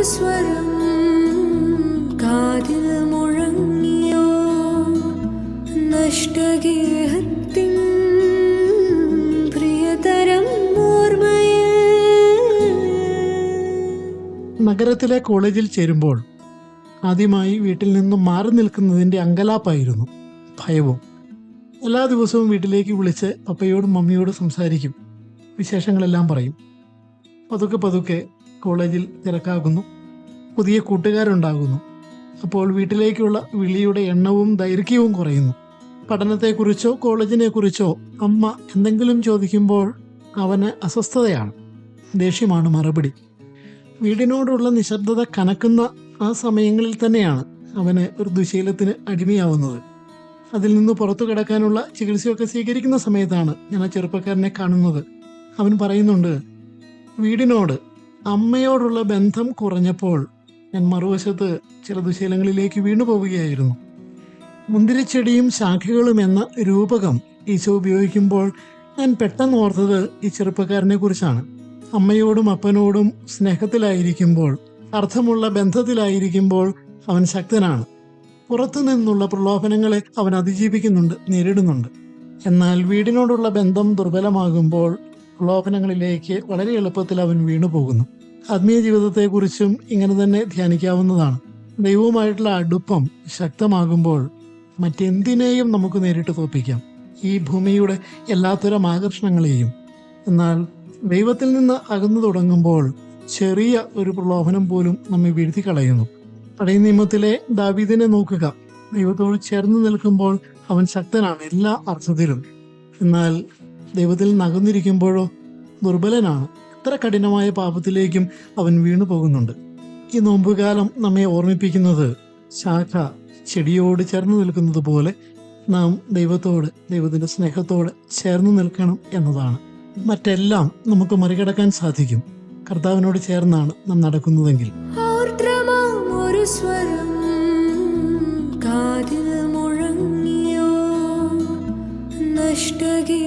സ്വരം കാതിൽ മുഴങ്ങിയോ നഷ്ടഗേഹത്തിൻ പ്രിയതരം ഓർമ്മയിൽ. നഗരത്തിലെ കോളേജിൽ ചേരുമ്പോൾ ആദ്യമായി വീട്ടിൽ നിന്നും മാറി നിൽക്കുന്നതിൻ്റെ അങ്കലാപ്പായിരുന്നു, ഭയവും. എല്ലാ ദിവസവും വീട്ടിലേക്ക് വിളിച്ച് പപ്പയോടും മമ്മിയോടും സംസാരിക്കും, വിശേഷങ്ങളെല്ലാം പറയും. പതുക്കെ പതുക്കെ കോളേജിൽ തിരക്കാകുന്നു, പുതിയ കൂട്ടുകാരുണ്ടാകുന്നു. അപ്പോൾ വീട്ടിലേക്കുള്ള വിളിയുടെ എണ്ണവും ദൈർഘ്യവും കുറയുന്നു. പഠനത്തെക്കുറിച്ചോ കോളേജിനെക്കുറിച്ചോ അമ്മ എന്തെങ്കിലും ചോദിക്കുമ്പോൾ അവന് അസ്വസ്ഥതയാണ്, ദേഷ്യമാണ് മറുപടി. വീടിനോടുള്ള നിശബ്ദത കനക്കുന്ന ആ സമയങ്ങളിൽ തന്നെയാണ് അവന് ഒരു ദുശീലത്തിന് അടിമയാവുന്നത്. അതിൽ നിന്ന് പുറത്തു കിടക്കാനുള്ള ചികിത്സയൊക്കെ സ്വീകരിക്കുന്ന സമയത്താണ് ഞാൻ ആ ചെറുപ്പക്കാരനെ കാണുന്നത്. അവൻ പറയുന്നുണ്ട്, വീടിനോട് അമ്മയോടുള്ള ബന്ധം കുറഞ്ഞപ്പോൾ ഞാൻ മറുവശത്ത് ചില ദുശീലങ്ങളിലേക്ക് വീണു പോവുകയായിരുന്നു. മുന്തിരിച്ചെടിയും ശാഖകളും എന്ന രൂപകം ഈശോ ഉപയോഗിക്കുമ്പോൾ ഞാൻ പെട്ടെന്ന് ഓർത്തത് ഈ ചെറുപ്പക്കാരനെ കുറിച്ചാണ്. അമ്മയോടും അപ്പനോടും സ്നേഹത്തിലായിരിക്കുമ്പോൾ, അർത്ഥമുള്ള ബന്ധത്തിലായിരിക്കുമ്പോൾ അവൻ ശക്തനാണ്. പുറത്തു നിന്നുള്ള പ്രലോഭനങ്ങളെ അവൻ അതിജീവിക്കുന്നുണ്ട്, നേരിടുന്നുണ്ട്. എന്നാൽ വീടിനോടുള്ള ബന്ധം ദുർബലമാകുമ്പോൾ പ്രലോഭനങ്ങളിലേക്ക് വളരെ എളുപ്പത്തിൽ അവൻ വീണുപോകുന്നു. ആത്മീയ ജീവിതത്തെക്കുറിച്ചും ഇങ്ങനെ തന്നെ ധ്യാനിക്കാവുന്നതാണ്. ദൈവവുമായിട്ടുള്ള അടുപ്പം ശക്തമാകുമ്പോൾ മറ്റെന്തിനേയും നമുക്ക് നേരിട്ട് തോൽപ്പിക്കാം, ഈ ഭൂമിയുടെ എല്ലാത്തരം ആകർഷണങ്ങളെയും. എന്നാൽ ദൈവത്തിൽ നിന്ന് അകന്നു തുടങ്ങുമ്പോൾ ചെറിയ ഒരു പ്രലോഭനം പോലും നമ്മെ വീഴ്ത്തി കളയുന്നു. പഴയ നിയമത്തിലെ ദാവീദിനെ നോക്കുക. ദൈവത്തോട് ചേർന്ന് നിൽക്കുമ്പോൾ അവൻ ശക്തനാണ് എല്ലാ അർത്ഥത്തിലും. എന്നാൽ ദൈവത്തിൽ നിന്ന് അകന്നിരിക്കുമ്പോഴോ ദുർബലനാണ്. എത്ര കഠിനമായ പാപത്തിലേക്കും അവൻ വീണു പോകുന്നുണ്ട്. ഈ നോമ്പുകാലം നമ്മെ ഓർമ്മിപ്പിക്കുന്നത് ശാഖ ചെടിയോട് ചേർന്ന് നിൽക്കുന്നത് പോലെ നാം ദൈവത്തോട്, ദൈവത്തിൻ്റെ സ്നേഹത്തോട് ചേർന്ന് നിൽക്കണം എന്നതാണ്. മറ്റെല്ലാം നമുക്ക് മറികടക്കാൻ സാധിക്കും കർത്താവിനോട് ചേർന്നാണ് നാം നടക്കുന്നതെങ്കിൽ. ഒരു സ്വരം കാതിൽ മുഴങ്ങിയോ നഷ്ടഗീ